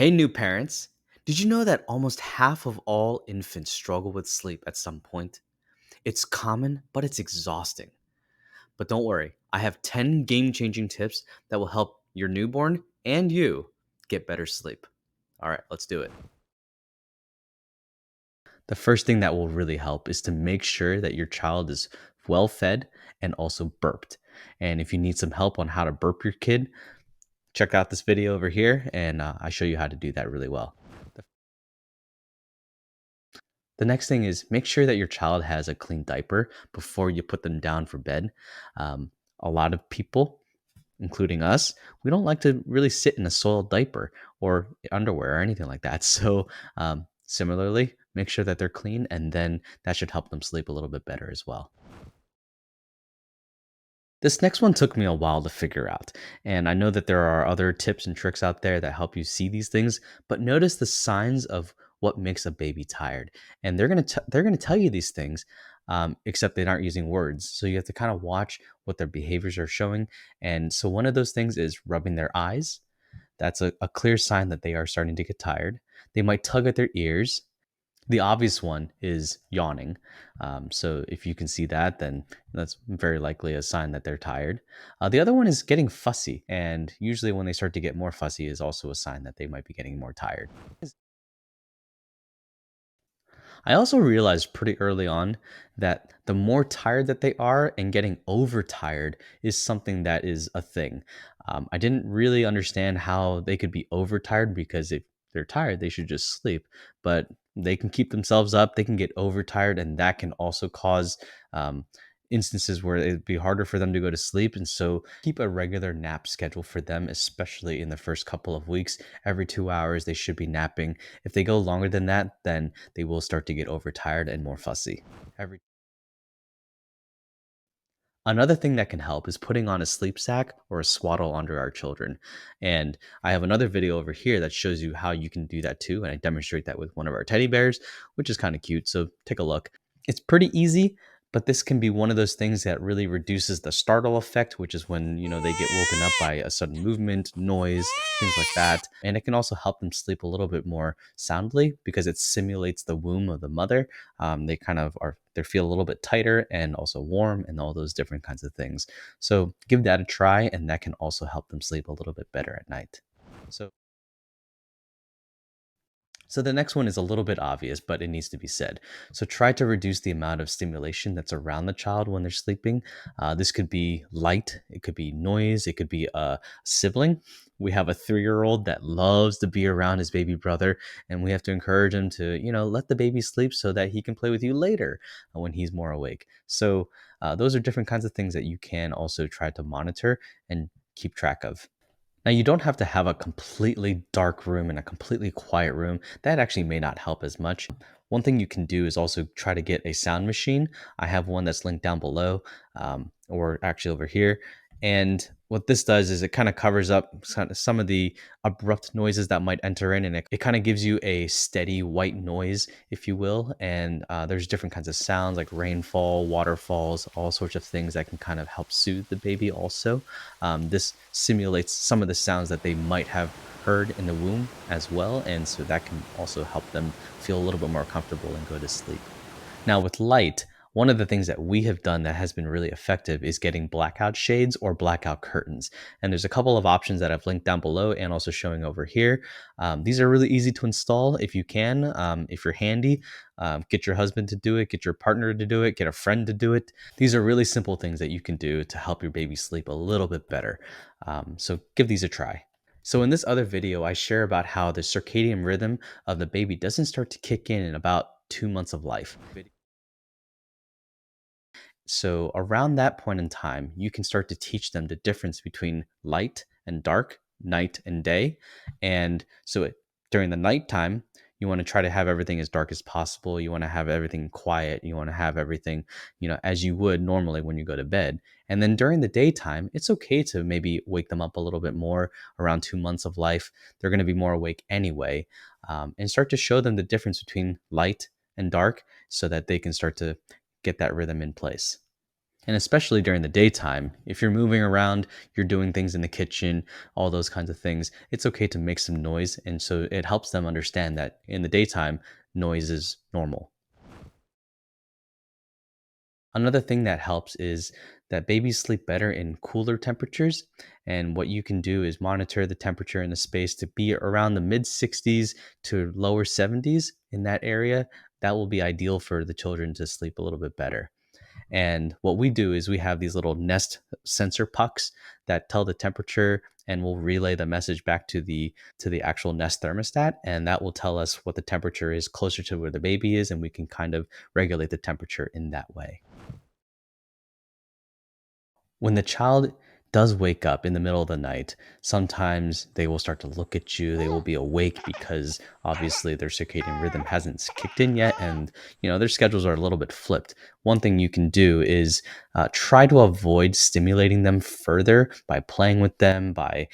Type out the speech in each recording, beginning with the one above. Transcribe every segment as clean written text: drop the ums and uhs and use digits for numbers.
Hey, new parents. Did you know that almost half of all infants struggle with sleep at some point? It's common, but it's exhausting. But don't worry, I have 10 game changing tips that will help your newborn and you get better sleep. All right, let's do it. The first thing that will really help is to make sure that your child is well fed and also burped. And if you need some help on how to burp your kid, check out this video over here and I show you how to do that really well. The next thing is make sure that your child has a clean diaper before you put them down for bed. Um, a lot of people, including us, we don't like to really sit in a soiled diaper or underwear or anything like that. So, similarly, make sure that they're clean, and then that should help them sleep a little bit better as well. This next one took me a while to figure out, and I know that there are other tips and tricks out there that help you see these things, but notice the signs of what makes a baby tired, and they're gonna tell you these things, except they aren't using words. So you have to kind of watch what their behaviors are showing, and so one of those things is rubbing their eyes. That's a clear sign that they are starting to get tired. They might tug at their ears. The obvious one is yawning. So if you can see that, then that's very likely a sign that they're tired. The other one is getting fussy. And usually, when they start to get more fussy, is also a sign that they might be getting more tired. I also realized pretty early on that the more tired that they are and getting overtired is something that is a thing. I didn't really understand how they could be overtired because if they're tired, they should just sleep. But they can keep themselves up, they can get overtired, and that can also cause um, instances where it'd be harder for them to go to sleep. And so, keep a regular nap schedule for them, especially in the first couple of weeks. Every 2 hours, they should be napping. If they go longer than that, then they will start to get overtired and more fussy. Every Another thing that can help is putting on a sleep sack or a swaddle under our children. And I have another video over here that shows you how you can do that too. And I demonstrate that with one of our teddy bears, which is kind of cute. So take a look. It's pretty easy, but this can be one of those things that really reduces the startle effect, which is when, they get woken up by a sudden movement, noise, things like that. And it can also help them sleep a little bit more soundly because it simulates the womb of the mother. They kind of they feel a little bit tighter and also warm and all those different kinds of things. So give that a try, and that can also help them sleep a little bit better at night. So So the next one is a little bit obvious, but it needs to be said. So try to reduce the amount of stimulation that's around the child when they're sleeping. This could be light, it could be noise, it could be a sibling. We have a 3-year-old that loves to be around his baby brother, and we have to encourage him to, let the baby sleep so that he can play with you later when he's more awake. So those are different kinds of things that you can also try to monitor and keep track of. Now, you don't have to have a completely dark room and a completely quiet room. That actually may not help as much. One thing you can do is also try to get a sound machine. I have one that's linked down below, or actually over here. And what this does is it kind of covers up some of the abrupt noises that might enter in, and it kind of gives you a steady white noise, if you will. And there's different kinds of sounds like rainfall, waterfalls, all sorts of things that can kind of help soothe the baby also. This simulates some of the sounds that they might have heard in the womb as well. And so that can also help them feel a little bit more comfortable and go to sleep. Now, with light, one of the things that we have done that has been really effective is getting blackout shades or blackout curtains. And there's a couple of options that I've linked down below and also showing over here. These are really easy to install if you can, if you're handy. Get your husband to do it, get your partner to do it, get a friend to do it. These are really simple things that you can do to help your baby sleep a little bit better. So give these a try. So in this other video, I share about how the circadian rhythm of the baby doesn't start to kick in about 2 months of life. So around that point in time, you can start to teach them the difference between light and dark, night and day. And so during the nighttime, you want to try to have everything as dark as possible. You want to have everything quiet. You want to have everything, as you would normally when you go to bed. And then during the daytime, it's okay to maybe wake them up a little bit more around 2 months of life. They're going to be more awake anyway, and start to show them the difference between light and dark so that they can start to get that rhythm in place. And especially during the daytime, if you're moving around, you're doing things in the kitchen, all those kinds of things, it's okay to make some noise. And so it helps them understand that in the daytime, noise is normal. Another thing that helps is that babies sleep better in cooler temperatures. And what you can do is monitor the temperature in the space to be around the mid 60s to lower 70s in that area. That will be ideal for the children to sleep a little bit better. And what we do is we have these little Nest sensor pucks that tell the temperature and will relay the message back to the actual Nest thermostat, and that will tell us what the temperature is closer to where the baby is, and we can kind of regulate the temperature in that way. When the child does wake up in the middle of the night, sometimes they will start to look at you. They will be awake because obviously their circadian rhythm hasn't kicked in yet, and their schedules are a little bit flipped. One thing you can do is try to avoid stimulating them further by playing with them, by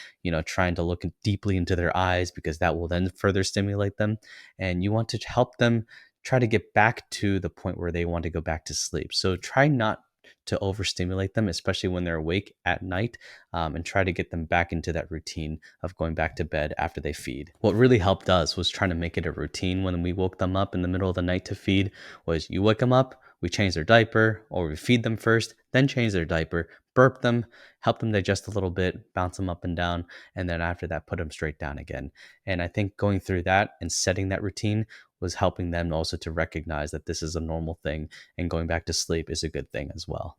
trying to look deeply into their eyes because that will then further stimulate them. And you want to help them try to get back to the point where they want to go back to sleep. So try not to overstimulate them, especially when they're awake at night, and try to get them back into that routine of going back to bed after they feed. What really helped us was trying to make it a routine when we woke them up in the middle of the night to feed. Was you wake them up, we change their diaper, or we feed them first, then change their diaper, burp them, help them digest a little bit, bounce them up and down, and then after that, put them straight down again. And I think going through that and setting that routine was helping them also to recognize that this is a normal thing and going back to sleep is a good thing as well.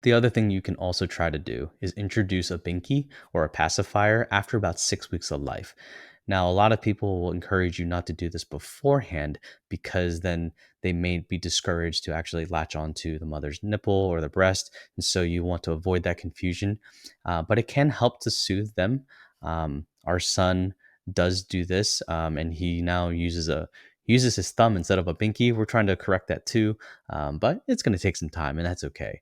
The other thing you can also try to do is introduce a binky or a pacifier after about 6 weeks of life. Now, a lot of people will encourage you not to do this beforehand because then they may be discouraged to actually latch onto the mother's nipple or the breast. And so you want to avoid that confusion. But it can help to soothe them. Our son does do this, and he now uses his thumb instead of a binky. We're trying to correct that too, but it's going to take some time, and that's okay.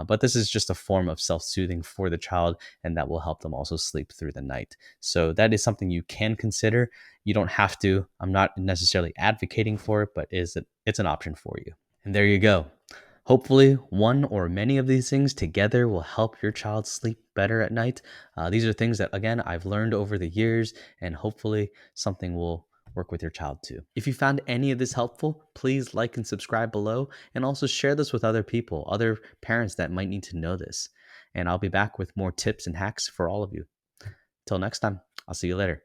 But this is just a form of self soothing for the child, and that will help them also sleep through the night. So that is something you can consider. You don't have to. I'm not necessarily advocating for it, but it's an option for you. And there you go. Hopefully, one or many of these things together will help your child sleep better at night. These are things that, again, I've learned over the years, and hopefully, something will work with your child too. If you found any of this helpful, please like and subscribe below, and also share this with other people, other parents that might need to know this. And I'll be back with more tips and hacks for all of you. Till next time, I'll see you later.